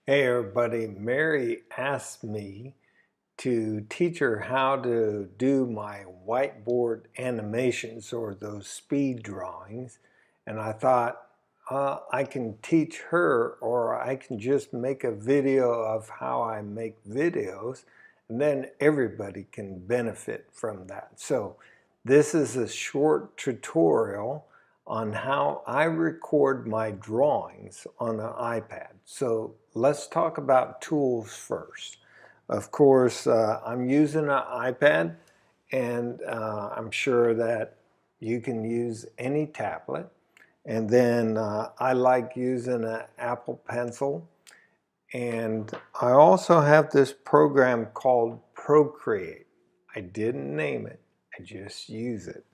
Hey everybody, Mary asked me to teach her how to do my whiteboard animations or those speed drawings, and I thought I can teach her, or I can just make a video of how I make videos, and then everybody can benefit from that. So this is a short tutorial on how I record my drawings on an iPad. So let's talk about tools first. Of course, I'm using an iPad, and I'm sure that you can use any tablet. And then I like using an Apple Pencil. And I also have this program called Procreate. I didn't name it, I just use it.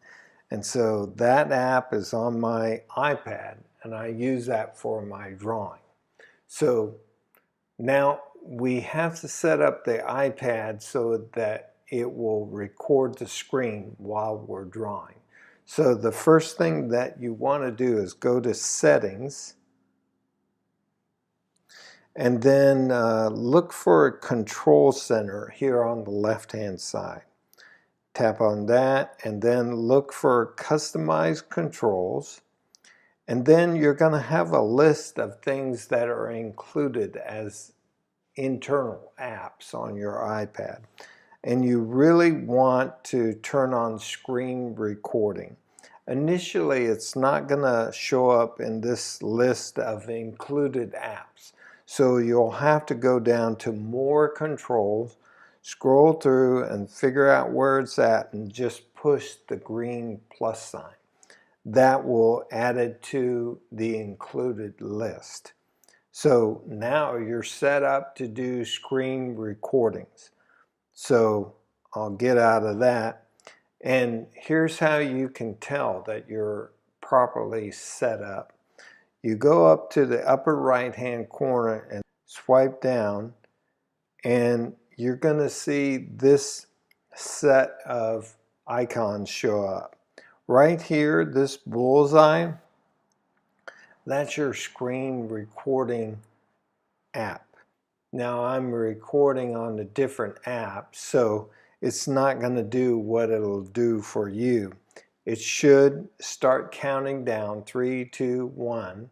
And so that app is on my iPad, and I use that for my drawing. So now we have to set up the iPad so that it will record the screen while we're drawing. So the first thing that you want to do is go to Settings, and then look for a Control Center here on the left-hand side. Tap on that, and then look for Customize Controls. And then you're going to have a list of things that are included as internal apps on your iPad. And you really want to turn on screen recording. Initially, it's not going to show up in this list of included apps. So you'll have to go down to More Controls, scroll through and figure out where it's at, and just push the green plus sign. That will add it to the included list. So now you're set up to do screen recordings. So I'll get out of that. And here's how you can tell that you're properly set up. You go up to the upper right-hand corner and swipe down, and you're going to see this set of icons show up. Right here, this bullseye, that's your screen recording app. Now I'm recording on a different app, so it's not going to do what it'll do for you. It should start counting down 3, 2, 1,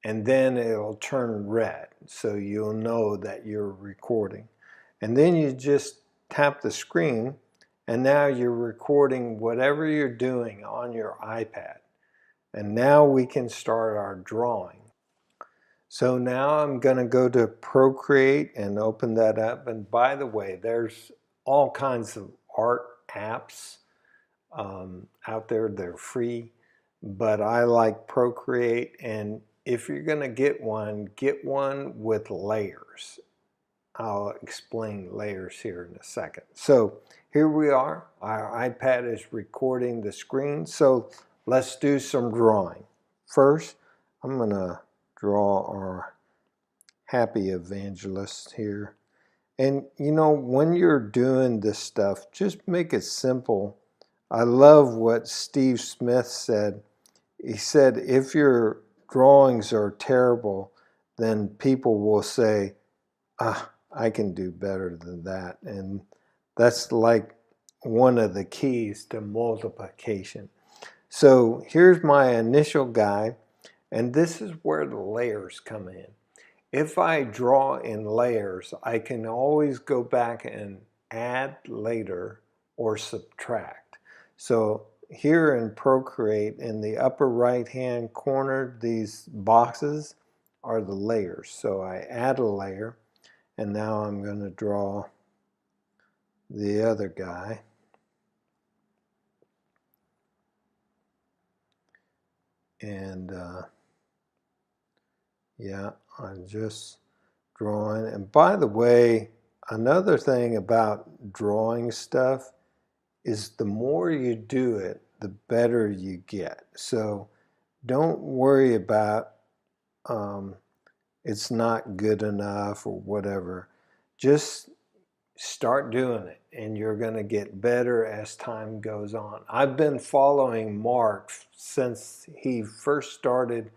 and then it'll turn red, so you'll know that you're recording. And then you just tap the screen, and now you're recording whatever you're doing on your iPad. And now we can start our drawing. So now I'm going to go to Procreate and open that up. And by the way, there's all kinds of art apps out there. They're free, but I like Procreate. And if you're going to get one with layers. I'll explain layers here in a second. So here we are. Our iPad is recording the screen. So let's do some drawing. First, I'm going to draw our happy evangelist here. And you know, when you're doing this stuff, just make it simple. I love what Steve Smith said. He said, if your drawings are terrible, then people will say, I can do better than that. And that's like one of the keys to multiplication. So here's my initial guy, and this is where the layers come in. If I draw in layers, I can always go back and add later or subtract. So here in Procreate, in the upper right-hand corner, these boxes are the layers. So I add a layer, and now I'm going to draw the other guy. And yeah, I'm just drawing. And by the way, another thing about drawing stuff is the more you do it, the better you get. So don't worry about it's not good enough or whatever. Just start doing it, and you're going to get better as time goes on. I've been following Mark since he first started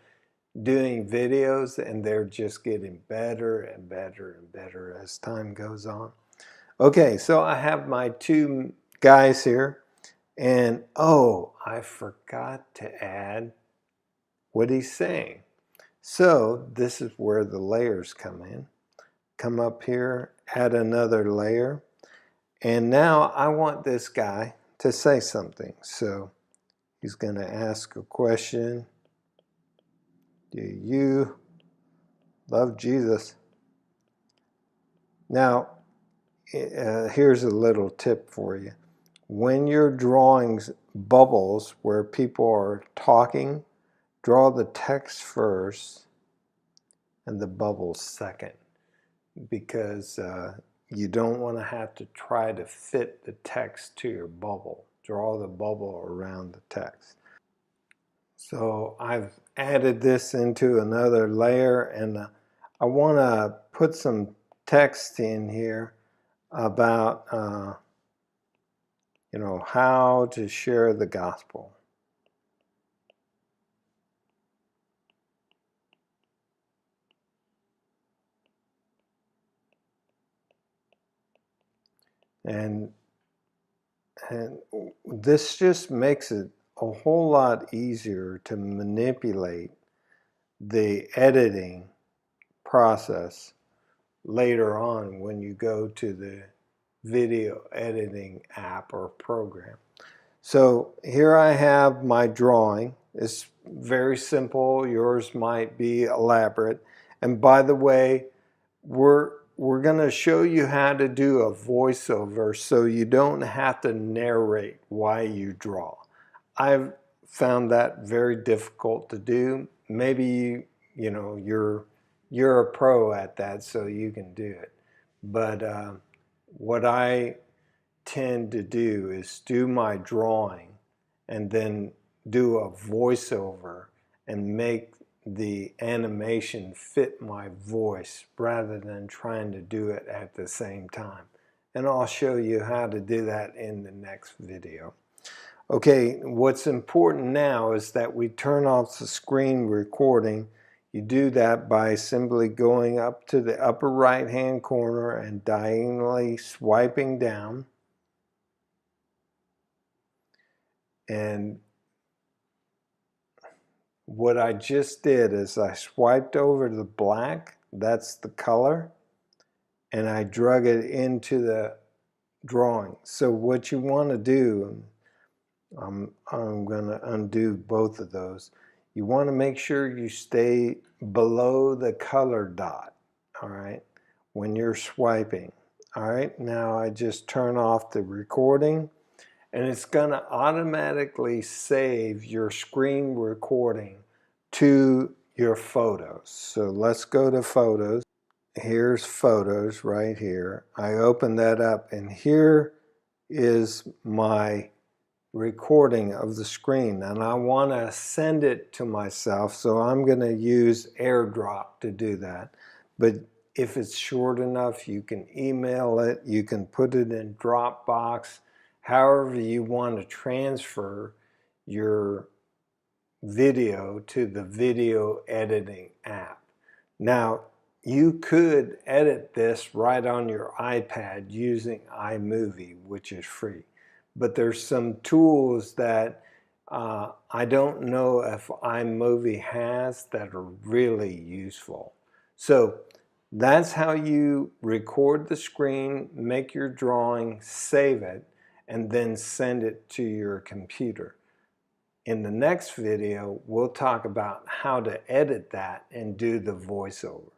doing videos, and they're just getting better and better and better as time goes on. Okay, so I have my two guys here, and oh, I forgot to add what he's saying. So this is where the layers come in. Come up here, add another layer, and now I want this guy to say something. So he's going to ask a question. Do you love Jesus? Now, here's a little tip for you. When you're drawing bubbles where people are talking, draw the text first and the bubbles second, because you don't want to have to try to fit the text to your bubble. Draw the bubble around the text. So I've added this into another layer, and I want to put some text in here about how to share the gospel. And this just makes it a whole lot easier to manipulate the editing process later on when you go to the video editing app or program. So here I have my drawing. It's very simple. Yours might be elaborate. And by the way, we're going to show you how to do a voiceover so you don't have to narrate why you draw. I've found that very difficult to do. Maybe you're a pro at that, so you can do it. But what I tend to do is do my drawing and then do a voiceover and make the animation fit my voice rather than trying to do it at the same time. And I'll show you how to do that in the next video. Okay, what's important now is that we turn off the screen recording. You do that by simply going up to the upper right hand corner and diagonally swiping down. And what I just did is I swiped over the black, that's the color, and I drug it into the drawing. So what you want to do, I'm going to undo both of those. You want to make sure you stay below the color dot, all right, when you're swiping. All right, now I just turn off the recording, and it's going to automatically save your screen recording to your photos. So let's go to photos. Here's photos right here. I open that up, and here is my recording of the screen, and I want to send it to myself, so I'm going to use AirDrop to do that. But if it's short enough, you can email it, you can put it in Dropbox, however you want to transfer your video to the video editing app. Now, you could edit this right on your iPad using iMovie, which is free. But there's some tools that I don't know if iMovie has that are really useful. So that's how you record the screen, make your drawing, save it, and then send it to your computer. In the next video, we'll talk about how to edit that and do the voiceover.